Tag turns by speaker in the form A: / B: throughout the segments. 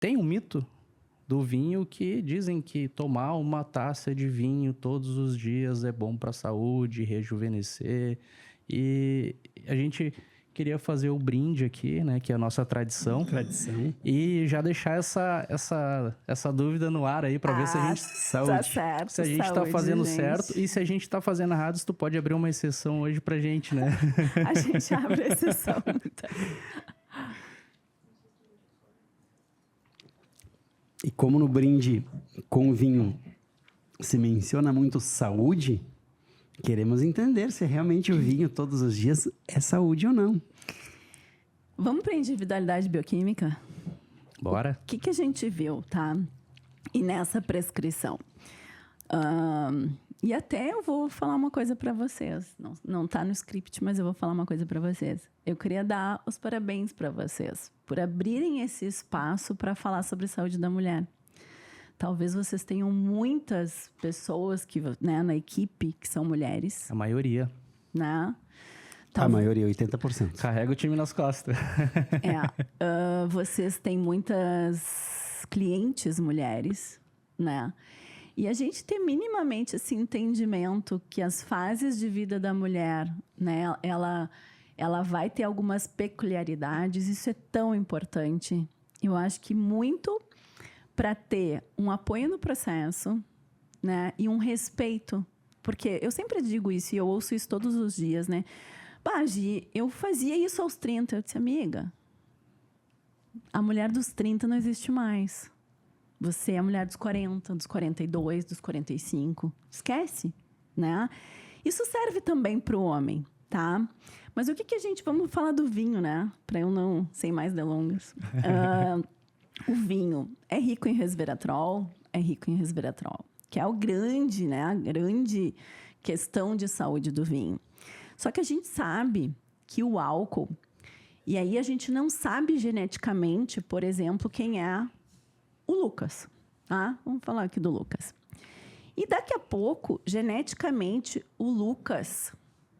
A: Tem um mito do vinho que dizem que tomar uma taça de vinho todos os dias é bom para a saúde, rejuvenescer. E a gente queria fazer o brinde aqui, né? Que é a nossa tradição. E já deixar essa dúvida no ar aí para ver se a gente...
B: Tá certo,
A: se a gente está fazendo certo. E se a gente está fazendo errado, tu pode abrir uma exceção hoje pra gente, né?
B: A gente abre exceção. Então.
C: E como no brinde com vinho se menciona muito saúde, queremos entender se realmente o vinho todos os dias é saúde ou não.
B: Vamos para a individualidade bioquímica?
A: Bora.
B: O que a gente viu, tá? E nessa prescrição? E até eu vou falar uma coisa para vocês. Não tá no script, mas eu vou falar uma coisa para vocês. Eu queria dar os parabéns para vocês por abrirem esse espaço para falar sobre saúde da mulher. Talvez vocês tenham muitas pessoas que, né, na equipe que são mulheres.
A: A maioria.
B: Né?
C: A maioria, 80%.
A: Carrega o time nas costas.
B: Vocês têm muitas clientes mulheres, né? E a gente ter minimamente esse entendimento que as fases de vida da mulher, né, ela vai ter algumas peculiaridades, isso é tão importante. Eu acho que muito para ter um apoio no processo, né, e um respeito. Porque eu sempre digo isso e eu ouço isso todos os dias, né? Gi, eu fazia isso aos 30. Eu disse, amiga, a mulher dos 30 não existe mais. Você é a mulher dos 40, dos 42, dos 45. Esquece, né? Isso serve também para o homem, tá? Mas o que a gente... Vamos falar do vinho, né? Para eu não... Sem mais delongas. O vinho é rico em resveratrol, que é o grande, né? A grande questão de saúde do vinho. Só que a gente sabe que o álcool... E aí a gente não sabe geneticamente, por exemplo, quem é o Lucas. Tá? Vamos falar aqui do Lucas. E daqui a pouco, geneticamente, o Lucas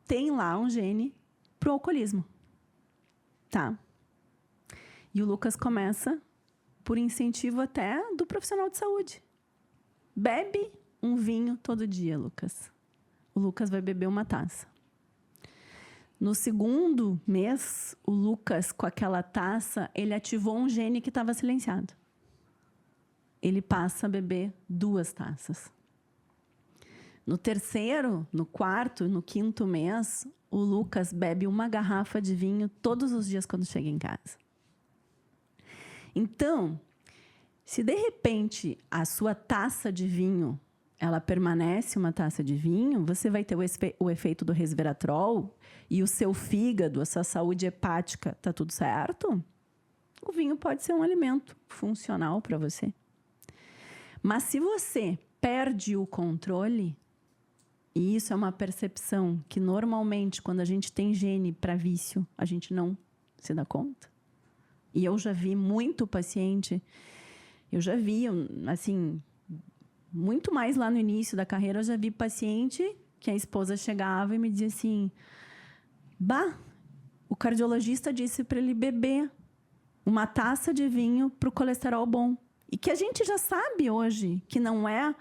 B: tem lá um gene pro alcoolismo. Tá? E o Lucas começa por incentivo até do profissional de saúde. Bebe um vinho todo dia, Lucas. O Lucas vai beber uma taça. No segundo mês, o Lucas, com aquela taça, ele ativou um gene que estava silenciado. Ele passa a beber 2 taças. No terceiro, no quarto, no quinto mês, o Lucas bebe 1 garrafa de vinho todos os dias quando chega em casa. Então, se de repente a sua taça de vinho, ela permanece uma taça de vinho, você vai ter o efeito do resveratrol e o seu fígado, a sua saúde hepática, está tudo certo? O vinho pode ser um alimento funcional para você. Mas se você perde o controle, e isso é uma percepção que normalmente quando a gente tem gene para vício, a gente não se dá conta. E eu já vi muito paciente, eu já vi, assim, muito mais lá no início da carreira, eu já vi paciente que a esposa chegava e me dizia assim, o cardiologista disse para ele beber 1 taça de vinho para o colesterol bom. E que a gente já sabe hoje que não é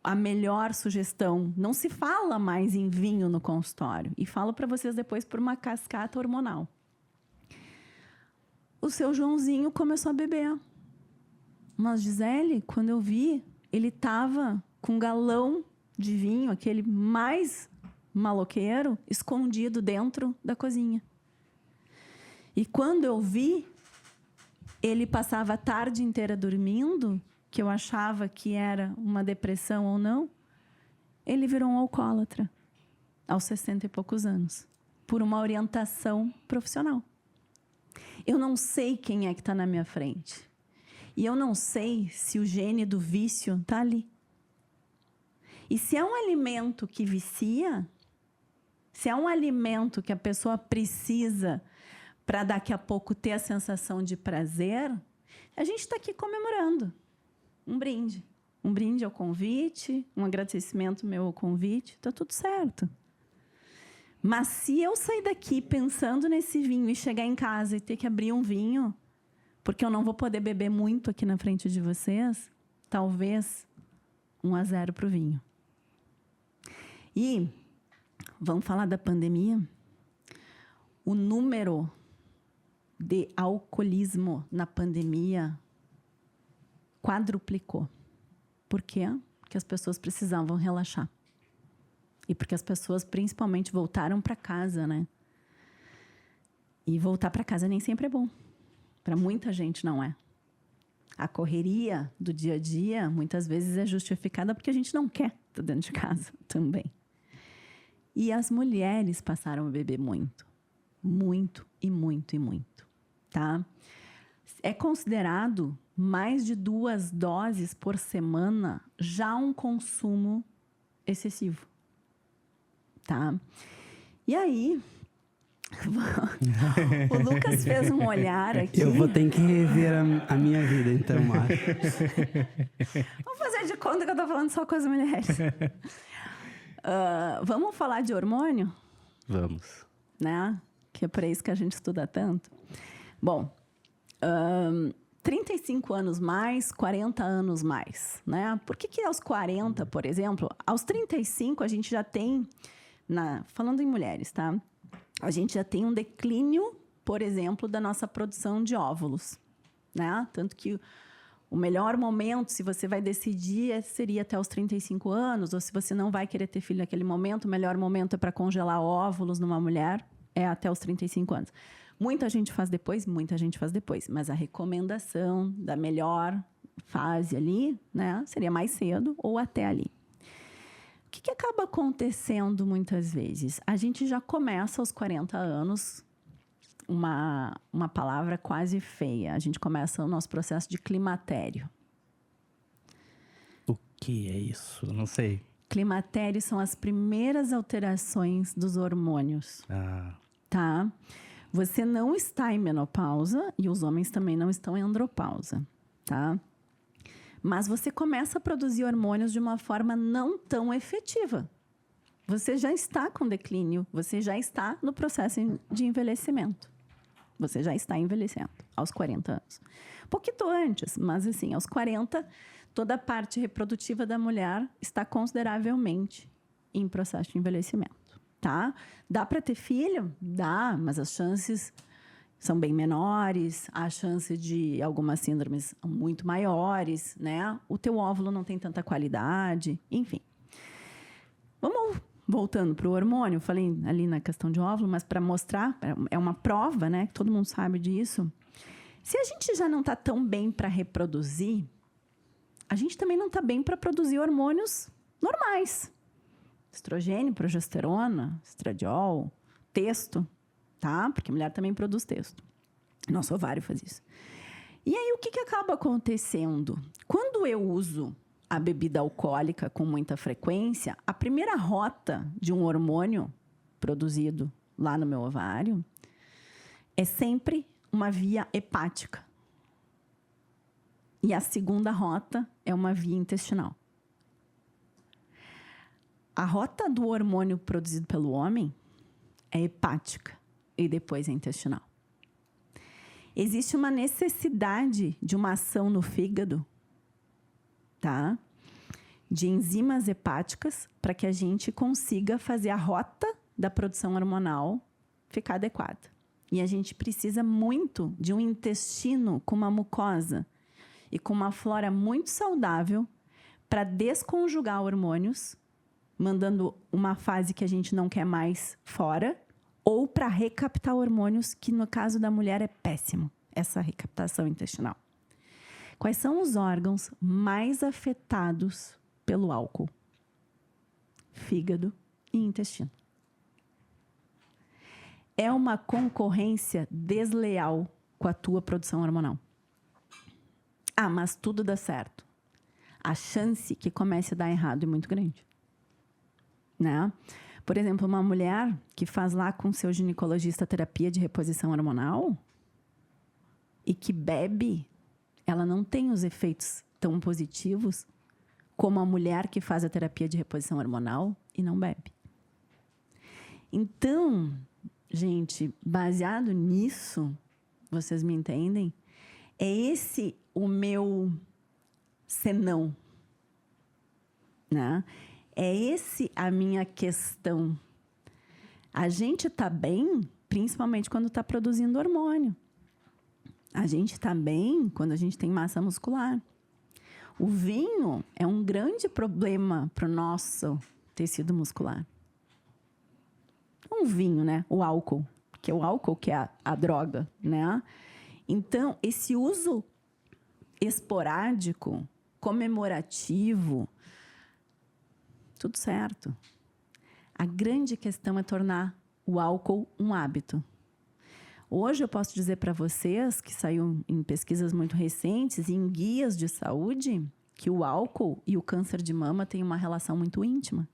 B: a melhor sugestão. Não se fala mais em vinho no consultório. E falo para vocês depois por uma cascata hormonal. O seu Joãozinho começou a beber. Mas, Gisele, quando eu vi, ele estava com um galão de vinho, aquele mais maloqueiro, escondido dentro da cozinha. E quando eu vi... Ele passava a tarde inteira dormindo, que eu achava que era uma depressão ou não. Ele virou um alcoólatra aos 60 e poucos anos, por uma orientação profissional. Eu não sei quem é que está na minha frente. E eu não sei se o gene do vício está ali. E se é um alimento que vicia, se é um alimento que a pessoa precisa... para daqui a pouco ter a sensação de prazer, a gente está aqui comemorando. Um brinde. Um brinde ao convite, um agradecimento meu ao convite, está tudo certo. Mas se eu sair daqui pensando nesse vinho e chegar em casa e ter que abrir um vinho, porque eu não vou poder beber muito aqui na frente de vocês, talvez 1-0 pro vinho. E vamos falar da pandemia? O número de alcoolismo na pandemia quadruplicou. Por quê? Porque as pessoas precisavam relaxar. E porque as pessoas, principalmente, voltaram para casa, né? E voltar para casa nem sempre é bom. Para muita gente não é. A correria do dia a dia, muitas vezes, é justificada porque a gente não quer estar dentro de casa também. E as mulheres passaram a beber muito. Muito e muito e muito. Tá? É considerado mais de 2 doses por semana já um consumo excessivo. Tá? E aí, o Lucas fez um olhar aqui.
C: Eu vou ter que rever a minha vida, então, acho.
B: Vamos fazer de conta que eu tô falando só com as mulheres. Vamos falar de hormônio?
A: Vamos.
B: Né? Que é para isso que a gente estuda tanto. Bom, 35 anos mais, 40 anos mais, né? Por que aos 40, por exemplo, aos 35 a gente já tem, falando em mulheres, tá? A gente já tem um declínio, por exemplo, da nossa produção de óvulos, né? Tanto que o melhor momento, se você vai decidir, seria até os 35 anos, ou se você não vai querer ter filho naquele momento, o melhor momento é para congelar óvulos numa mulher, é até os 35 anos. Muita gente faz depois, mas a recomendação da melhor fase ali, né, seria mais cedo ou até ali. O que acaba acontecendo muitas vezes? A gente já começa aos 40 anos, uma palavra quase feia, a gente começa o nosso processo de climatério.
A: O que é isso? Não sei.
B: Climatério são as primeiras alterações dos hormônios. Tá? Você não está em menopausa e os homens também não estão em andropausa, tá? Mas você começa a produzir hormônios de uma forma não tão efetiva. Você já está com declínio, você já está no processo de envelhecimento. Você já está envelhecendo aos 40 anos. Um pouquinho antes, mas assim, aos 40, toda a parte reprodutiva da mulher está consideravelmente em processo de envelhecimento. Tá? Dá para ter filho? Dá, mas as chances são bem menores, a chance de algumas síndromes são muito maiores, né? O teu óvulo não tem tanta qualidade, enfim. Vamos voltando para o hormônio, falei ali na questão de óvulo, mas para mostrar, é uma prova, né? Que todo mundo sabe disso. Se a gente já não está tão bem para reproduzir, a gente também não está bem para produzir hormônios normais. Estrogênio, progesterona, estradiol, testo, tá? Porque a mulher também produz testo. Nosso ovário faz isso. E aí, o que acaba acontecendo? Quando eu uso a bebida alcoólica com muita frequência, a primeira rota de um hormônio produzido lá no meu ovário é sempre uma via hepática. E a segunda rota é uma via intestinal. A rota do hormônio produzido pelo homem é hepática e depois é intestinal. Existe uma necessidade de uma ação no fígado, tá? De enzimas hepáticas para que a gente consiga fazer a rota da produção hormonal ficar adequada. E a gente precisa muito de um intestino com uma mucosa e com uma flora muito saudável para desconjugar hormônios, mandando uma fase que a gente não quer mais fora, ou para recaptar hormônios, que no caso da mulher é péssimo, essa recaptação intestinal. Quais são os órgãos mais afetados pelo álcool? Fígado e intestino. É uma concorrência desleal com a tua produção hormonal. Ah, mas tudo dá certo. A chance que comece a dar errado é muito grande. Né? Por exemplo, uma mulher que faz lá com seu ginecologista terapia de reposição hormonal e que bebe, ela não tem os efeitos tão positivos como a mulher que faz a terapia de reposição hormonal e não bebe. Então, gente, baseado nisso, vocês me entendem? É esse o meu senão, né? É esse a minha questão. A gente tá bem, principalmente quando tá produzindo hormônio. A gente tá bem quando a gente tem massa muscular. O vinho é um grande problema para o nosso tecido muscular. Um vinho, né? O álcool, que é o álcool que é a droga, né? Então, esse uso esporádico, comemorativo, tudo certo. A grande questão é tornar o álcool um hábito. Hoje eu posso dizer para vocês, que saiu em pesquisas muito recentes e em guias de saúde, que o álcool e o câncer de mama têm uma relação muito íntima.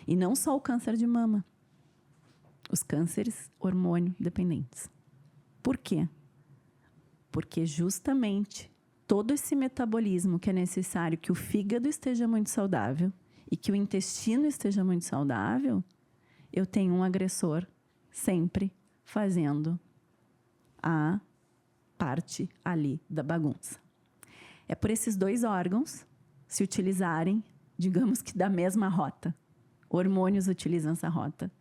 B: E não só o câncer de mama. Os cânceres hormônio dependentes. Por quê? Porque justamente todo esse metabolismo que é necessário que o fígado esteja muito saudável e que o intestino esteja muito saudável, eu tenho um agressor sempre fazendo a parte ali da bagunça. É por esses dois órgãos se utilizarem, digamos que da mesma rota. Hormônios utilizam essa rota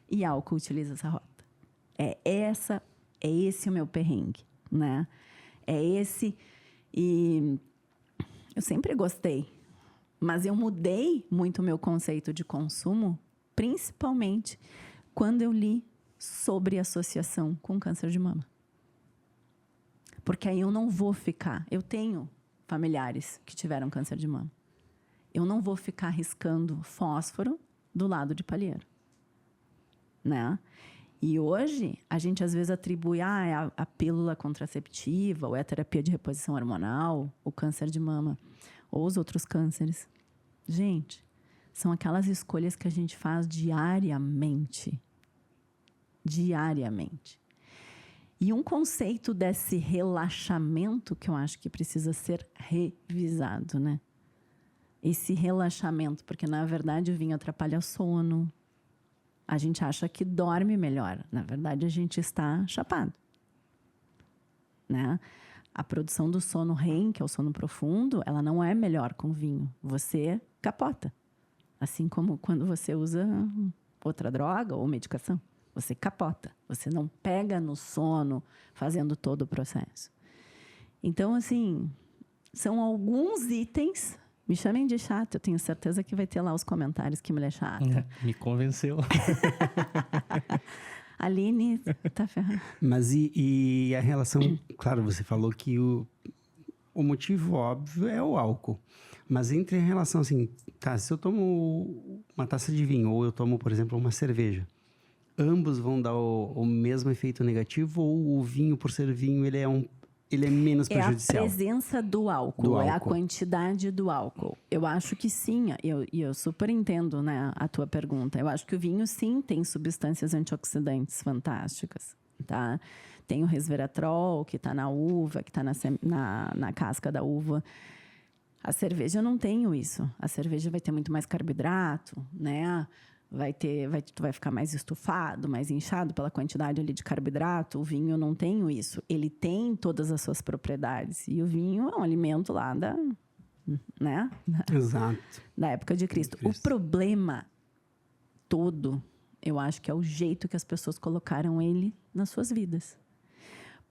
B: e álcool utiliza essa rota. É esse o meu perrengue, né? É esse, e eu sempre gostei, mas eu mudei muito o meu conceito de consumo, principalmente quando eu li sobre associação com câncer de mama. Porque aí eu não vou ficar... Eu tenho familiares que tiveram câncer de mama. Eu não vou ficar riscando fósforo do lado de palheiro, né? E hoje, a gente às vezes atribui a pílula contraceptiva, ou é a terapia de reposição hormonal, o câncer de mama, ou os outros cânceres. Gente, são aquelas escolhas que a gente faz diariamente. Diariamente. E um conceito desse relaxamento que eu acho que precisa ser revisado, né? Esse relaxamento, porque na verdade o vinho atrapalha o sono. A gente acha que dorme melhor. Na verdade, a gente está chapado, né? A produção do sono REM, que é o sono profundo, ela não é melhor com vinho. Você capota. Assim como quando você usa outra droga ou medicação. Você capota. Você não pega no sono fazendo todo o processo. Então, assim, são alguns itens. Me chamem de chata, eu tenho certeza que vai ter lá os comentários que mulher é chata.
A: Me convenceu.
B: Aline, tá ferrada.
C: Mas e a relação... Claro, você falou que o motivo óbvio é o álcool. Mas entre a relação assim... Tá, se eu tomo uma taça de vinho ou eu tomo, por exemplo, uma cerveja, ambos vão dar o mesmo efeito negativo ou o vinho, por ser vinho, ele é menos prejudicial?
B: É a presença do álcool, é a quantidade do álcool. Eu acho que sim, eu super entendo, né, a tua pergunta. Eu acho que o vinho, sim, tem substâncias antioxidantes fantásticas, tá? Tem o resveratrol, que está na uva, que está na casca da uva. A cerveja não tem isso. A cerveja vai ter muito mais carboidrato, né? Tu vai ficar mais estufado, mais inchado pela quantidade ali de carboidrato. O vinho não tem isso. Ele tem todas as suas propriedades. E o vinho é um alimento lá né?
C: Exato.
B: Da época de Cristo. O problema todo, eu acho que é o jeito que as pessoas colocaram ele nas suas vidas.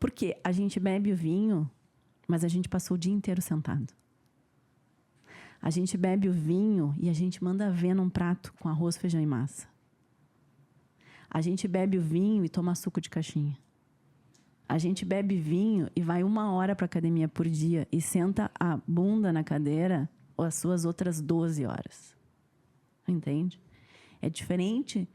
B: Porque a gente bebe o vinho, mas a gente passou o dia inteiro sentado. A gente bebe o vinho e a gente manda ver num prato com arroz, feijão e massa. A gente bebe o vinho e toma suco de caixinha. A gente bebe vinho e vai 1 hora para a academia por dia e senta a bunda na cadeira as suas outras 12 horas. Entende? É diferente.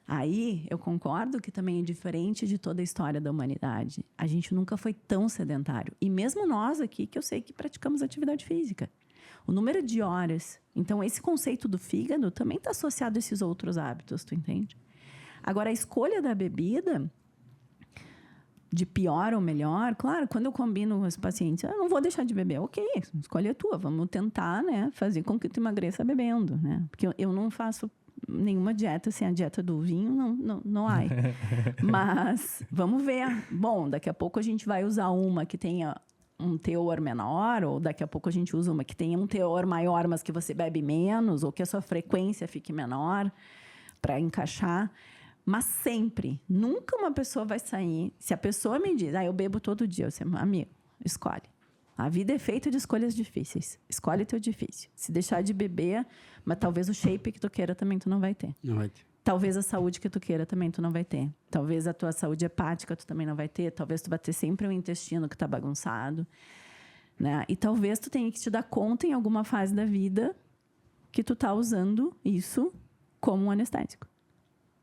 B: Aí eu concordo que também é diferente de toda a história da humanidade. A gente nunca foi tão sedentário. E mesmo nós aqui, que eu sei que praticamos atividade física. O número de horas. Então, esse conceito do fígado também está associado a esses outros hábitos, tu entende? Agora, a escolha da bebida, de pior ou melhor, claro, quando eu combino com os pacientes, eu não vou deixar de beber. Ok, escolha tua, vamos tentar, né, fazer com que tu emagreça bebendo, né? Porque eu não faço nenhuma dieta, assim, a dieta do vinho, não há. Mas, vamos ver. Bom, daqui a pouco a gente vai usar uma que tenha um teor menor, ou daqui a pouco a gente usa uma que tenha um teor maior, mas que você bebe menos, ou que a sua frequência fique menor para encaixar. Mas sempre, nunca uma pessoa vai sair. Se a pessoa me diz, eu bebo todo dia, eu sei, amigo, escolhe. A vida é feita de escolhas difíceis. Escolhe teu difícil. Se deixar de beber, mas talvez o shape que tu queira também tu não vai ter.
C: Não vai ter.
B: Talvez a saúde que tu queira também tu não vai ter. Talvez a tua saúde hepática tu também não vai ter. Talvez tu vai ter sempre um intestino que tá bagunçado, né? E talvez tu tenha que te dar conta em alguma fase da vida que tu tá usando isso como um anestésico.